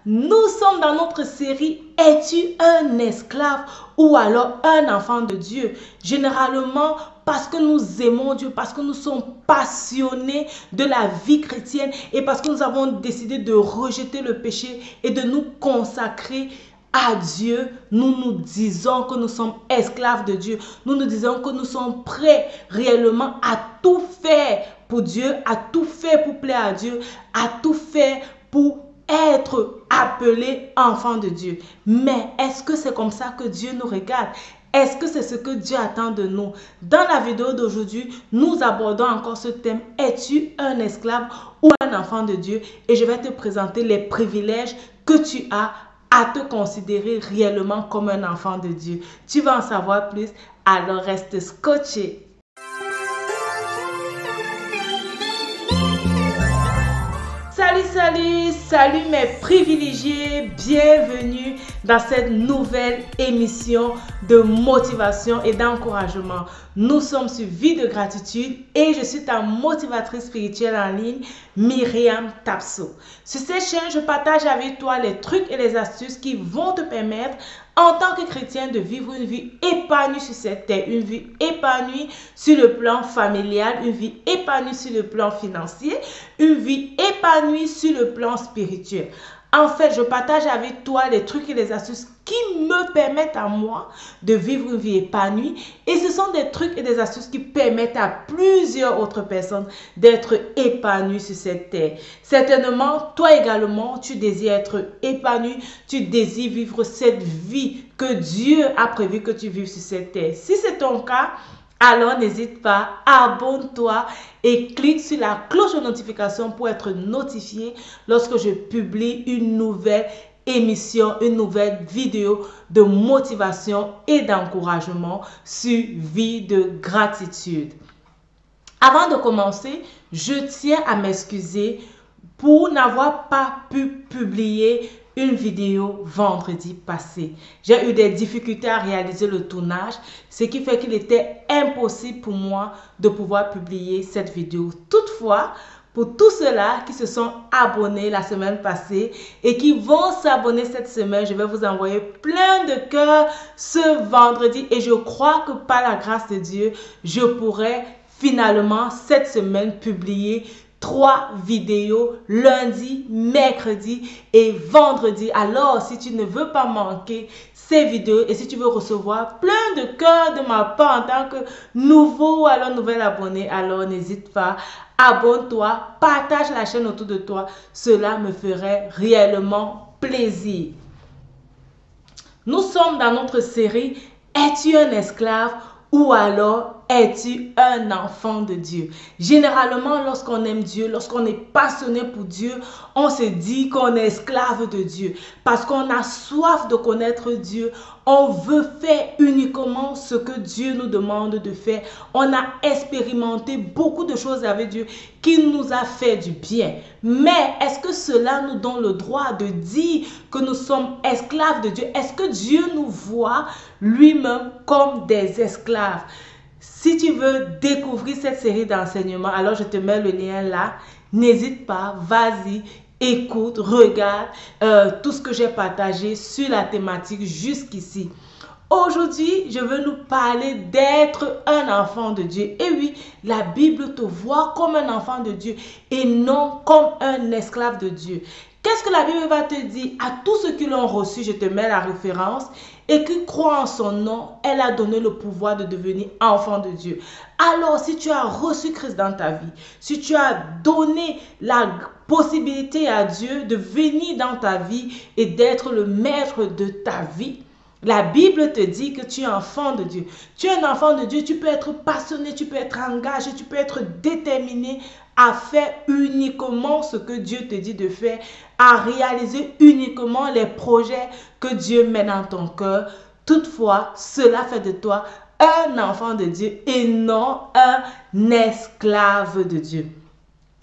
Nous sommes dans notre série « Es-tu un esclave ou alors un enfant de Dieu ?» Généralement, parce que nous aimons Dieu, parce que nous sommes passionnés de la vie chrétienne et parce que nous avons décidé de rejeter le péché et de nous consacrer à Dieu, nous nous disons que nous sommes esclaves de Dieu. Nous nous disons que nous sommes prêts réellement à tout faire pour Dieu, à tout faire pour plaire à Dieu, à tout faire pour être appelé enfant de Dieu. Mais est-ce que c'est comme ça que Dieu nous regarde? Est-ce que c'est ce que Dieu attend de nous? Dans la vidéo d'aujourd'hui, nous abordons encore ce thème. Es-tu un esclave ou un enfant de Dieu? Et je vais te présenter les privilèges que tu as à te considérer réellement comme un enfant de Dieu. Tu vas en savoir plus, alors reste scotché. Salut mes privilégiés, bienvenue dans cette nouvelle émission de motivation et d'encouragement. Nous sommes sur Vie de gratitude et je suis ta motivatrice spirituelle en ligne, Myriam Tapso. Sur cette chaîne, je partage avec toi les trucs et les astuces qui vont te permettre en tant que chrétien de vivre une vie épanouie sur cette terre, une vie épanouie sur le plan familial, une vie épanouie sur le plan financier, une vie épanouie sur le plan spirituel. En fait, je partage avec toi les trucs et les astuces qui me permettent à moi de vivre une vie épanouie. Et ce sont des trucs et des astuces qui permettent à plusieurs autres personnes d'être épanouies sur cette terre. Certainement, toi également, tu désires être épanoui, tu désires vivre cette vie que Dieu a prévu que tu vives sur cette terre. Si c'est ton cas, alors n'hésite pas, abonne-toi et clique sur la cloche de notification pour être notifié lorsque je publie une nouvelle émission, une nouvelle vidéo de motivation et d'encouragement sur Vie de gratitude. Avant de commencer, je tiens à m'excuser pour n'avoir pas pu publier une vidéo vendredi passé. J'ai eu des difficultés à réaliser le tournage, ce qui fait qu'il était impossible pour moi de pouvoir publier cette vidéo. Toutefois, pour tous ceux-là qui se sont abonnés la semaine passée et qui vont s'abonner cette semaine, je vais vous envoyer plein de cœurs ce vendredi et je crois que par la grâce de Dieu, je pourrai finalement cette semaine publier 3 vidéos lundi, mercredi et vendredi. Alors, si tu ne veux pas manquer ces vidéos et si tu veux recevoir plein de cœurs de ma part en tant que nouveau ou alors nouvel abonné, alors n'hésite pas, abonne-toi, partage la chaîne autour de toi. Cela me ferait réellement plaisir. Nous sommes dans notre série « Es-tu un esclave ?» ou alors es-tu un enfant de Dieu? Généralement, lorsqu'on aime Dieu, lorsqu'on est passionné pour Dieu, on se dit qu'on est esclave de Dieu. Parce qu'on a soif de connaître Dieu. On veut faire uniquement ce que Dieu nous demande de faire. On a expérimenté beaucoup de choses avec Dieu qui nous a fait du bien. Mais est-ce que cela nous donne le droit de dire que nous sommes esclaves de Dieu? Est-ce que Dieu nous voit lui-même comme des esclaves? Si tu veux découvrir cette série d'enseignements, alors je te mets le lien là. N'hésite pas, vas-y, écoute, regarde tout ce que j'ai partagé sur la thématique jusqu'ici. Aujourd'hui, je veux nous parler d'être un enfant de Dieu. Et oui, la Bible te voit comme un enfant de Dieu et non comme un esclave de Dieu. Qu'est-ce que la Bible va te dire? À tous ceux qui l'ont reçu, je te mets la référence, et qui croient en son nom, elle a donné le pouvoir de devenir enfant de Dieu. Alors, si tu as reçu Christ dans ta vie, si tu as donné la possibilité à Dieu de venir dans ta vie et d'être le maître de ta vie, la Bible te dit que tu es enfant de Dieu. Tu es un enfant de Dieu, tu peux être passionné, tu peux être engagé, tu peux être déterminé à faire uniquement ce que Dieu te dit de faire, à réaliser uniquement les projets que Dieu met dans ton cœur. Toutefois, cela fait de toi un enfant de Dieu et non un esclave de Dieu.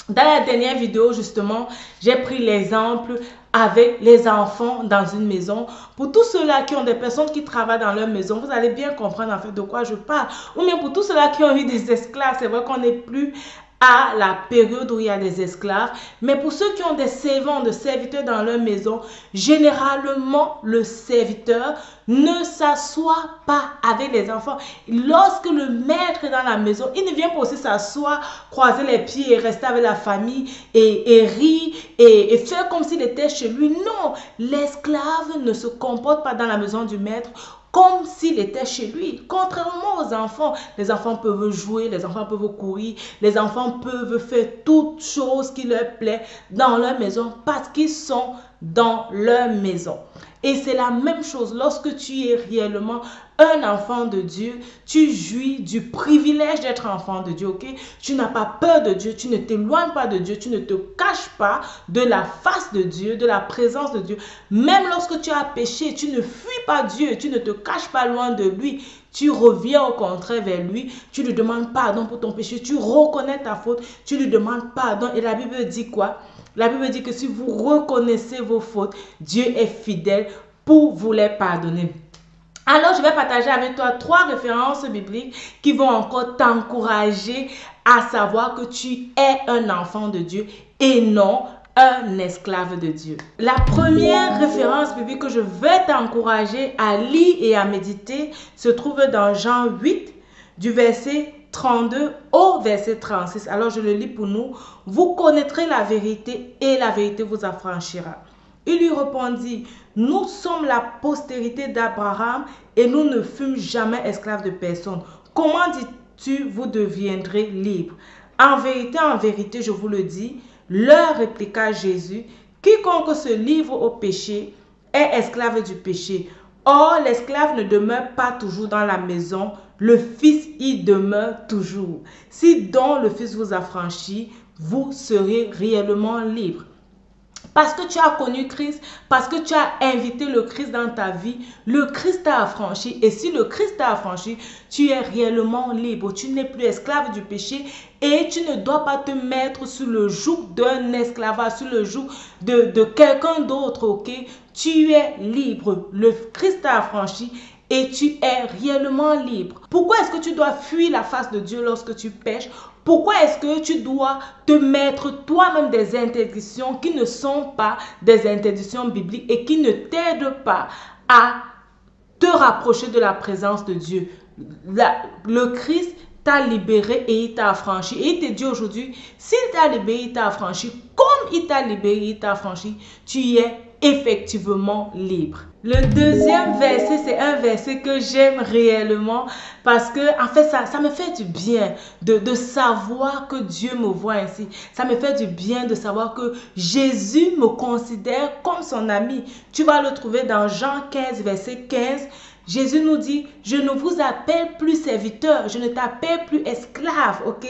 Dans la dernière vidéo, justement, j'ai pris l'exemple avec les enfants dans une maison. Pour tous ceux-là qui ont des personnes qui travaillent dans leur maison, vous allez bien comprendre en fait de quoi je parle. Ou bien pour tous ceux-là qui ont eu des esclaves, c'est vrai qu'on n'est plus à la période où il y a des esclaves. Mais pour ceux qui ont des servants, des serviteurs dans leur maison, généralement, le serviteur ne s'assoit pas avec les enfants. Lorsque le maître est dans la maison, il ne vient pas aussi s'asseoir, croiser les pieds et rester avec la famille et rire et faire comme s'il était chez lui. Non, l'esclave ne se comporte pas dans la maison du maître comme s'il était chez lui. Contrairement aux enfants, les enfants peuvent jouer, les enfants peuvent courir, les enfants peuvent faire toutes choses qui leur plaisent dans leur maison parce qu'ils sont dans leur maison. Et c'est la même chose lorsque tu es réellement un enfant de Dieu, tu jouis du privilège d'être enfant de Dieu, ok? Tu n'as pas peur de Dieu, tu ne t'éloignes pas de Dieu, tu ne te caches pas de la face de Dieu, de la présence de Dieu. Même lorsque tu as péché, tu ne fuis pas Dieu, tu ne te caches pas loin de lui. Tu reviens au contraire vers lui, tu lui demandes pardon pour ton péché, tu reconnais ta faute, tu lui demandes pardon. Et la Bible dit quoi? La Bible dit que si vous reconnaissez vos fautes, Dieu est fidèle pour vous les pardonner. Alors, je vais partager avec toi 3 références bibliques qui vont encore t'encourager à savoir que tu es un enfant de Dieu et non un esclave de Dieu. La première référence biblique que je vais t'encourager à lire et à méditer se trouve dans Jean 8, du verset 32 au verset 36. Alors, je le lis pour nous. « Vous connaîtrez la vérité et la vérité vous affranchira. » Il lui répondit, « Nous sommes la postérité d'Abraham et nous ne fûmes jamais esclaves de personne. Comment dis-tu, vous deviendrez libres? En vérité, je vous le dis, leur répliqua Jésus, quiconque se livre au péché est esclave du péché. Or, l'esclave ne demeure pas toujours dans la maison, le Fils y demeure toujours. Si donc le Fils vous affranchit, vous serez réellement libre. » Parce que tu as connu Christ, parce que tu as invité le Christ dans ta vie, le Christ t'a affranchi. Et si le Christ t'a affranchi, tu es réellement libre. Tu n'es plus esclave du péché et tu ne dois pas te mettre sous le joug d'un esclavage, sous le joug de quelqu'un d'autre, ok? Tu es libre. Le Christ t'a affranchi et tu es réellement libre. Pourquoi est-ce que tu dois fuir la face de Dieu lorsque tu pêches? Pourquoi est-ce que tu dois te mettre toi-même des interdictions qui ne sont pas des interdictions bibliques et qui ne t'aident pas à te rapprocher de la présence de Dieu? Le Christ t'a libéré et il t'a affranchi. Et il te dit aujourd'hui, s'il t'a libéré, il t'a affranchi, comme il t'a libéré, il t'a affranchi, tu es effectivement libre. Le deuxième verset, c'est un verset que j'aime réellement parce que, en fait, ça me fait du bien de savoir que Dieu me voit ainsi. Ça me fait du bien de savoir que Jésus me considère comme son ami. Tu vas le trouver dans Jean 15, verset 15. Jésus nous dit, je ne vous appelle plus serviteur, je ne t'appelle plus esclave, ok?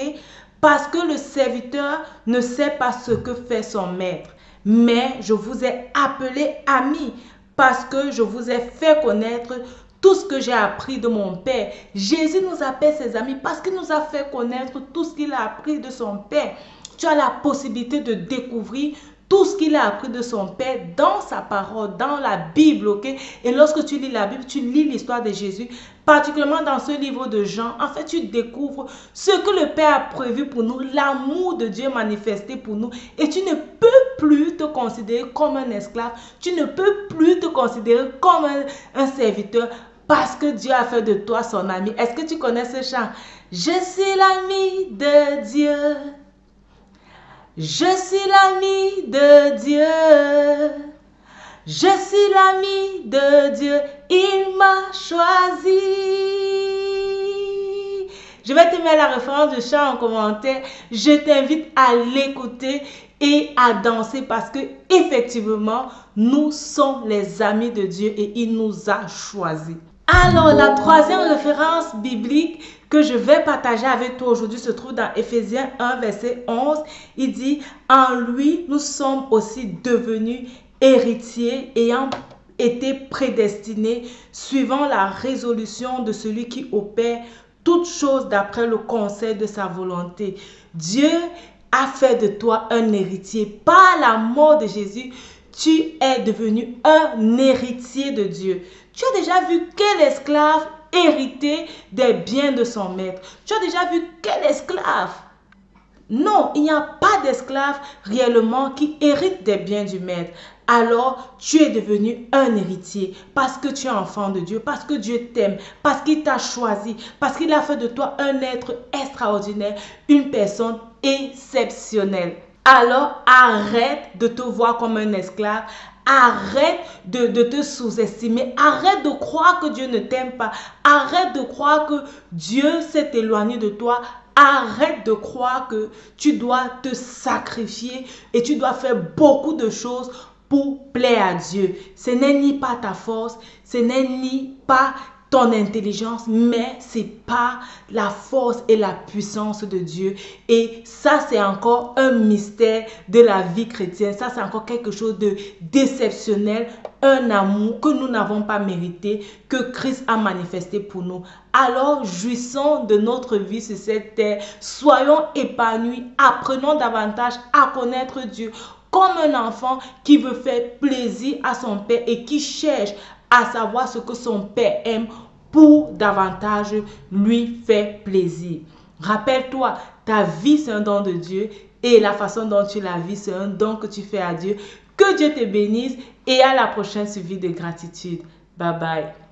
Parce que le serviteur ne sait pas ce que fait son maître. Mais je vous ai appelé amis parce que je vous ai fait connaître tout ce que j'ai appris de mon Père. Jésus nous appelle ses amis parce qu'il nous a fait connaître tout ce qu'il a appris de son Père. Tu as la possibilité de découvrir tout ce qu'il a appris de son Père dans sa parole, dans la Bible, ok? Et lorsque tu lis la Bible, tu lis l'histoire de Jésus, particulièrement dans ce livre de Jean. En fait, tu découvres ce que le Père a prévu pour nous, l'amour de Dieu manifesté pour nous. Et tu ne peux plus te considérer comme un esclave, tu ne peux plus te considérer comme un serviteur parce que Dieu a fait de toi son ami. Est-ce que tu connais ce chant? Je suis l'ami de Dieu. Je suis l'ami de Dieu, je suis l'ami de Dieu, il m'a choisi. Je vais te mettre la référence du chant en commentaire. Je t'invite à l'écouter et à danser parce que effectivement, nous sommes les amis de Dieu et il nous a choisis. Alors, la troisième référence biblique que je vais partager avec toi aujourd'hui se trouve dans Éphésiens 1, verset 11. Il dit, en lui, nous sommes aussi devenus héritiers ayant été prédestinés suivant la résolution de celui qui opère toutes choses d'après le conseil de sa volonté. Dieu a fait de toi un héritier. Par la mort de Jésus, tu es devenu un héritier de Dieu. Tu as déjà vu quel esclave hériter des biens de son maître? Tu as déjà vu quel esclave Non, il n'y a pas d'esclave réellement qui hérite des biens du maître. Alors, tu es devenu un héritier parce que tu es enfant de Dieu, parce que Dieu t'aime, parce qu'il t'a choisi, parce qu'il a fait de toi un être extraordinaire, une personne exceptionnelle. Alors, arrête de te voir comme un esclave. Arrête de te sous-estimer. Arrête de croire que Dieu ne t'aime pas. Arrête de croire que Dieu s'est éloigné de toi. Arrête de croire que tu dois te sacrifier et tu dois faire beaucoup de choses pour plaire à Dieu. Ce n'est ni pas ta force, ce n'est ni pas ton intelligence, mais c'est par la force et la puissance de Dieu. Et ça, c'est encore un mystère de la vie chrétienne. Ça, c'est encore quelque chose de déceptionnel, un amour que nous n'avons pas mérité, que Christ a manifesté pour nous. Alors, jouissons de notre vie sur cette terre. Soyons épanouis, apprenons davantage à connaître Dieu comme un enfant qui veut faire plaisir à son père et qui cherche à savoir ce que son père aime pour davantage lui faire plaisir. Rappelle-toi, ta vie c'est un don de Dieu et la façon dont tu la vis c'est un don que tu fais à Dieu. Que Dieu te bénisse et à la prochaine sur Vie de Gratitude. Bye bye.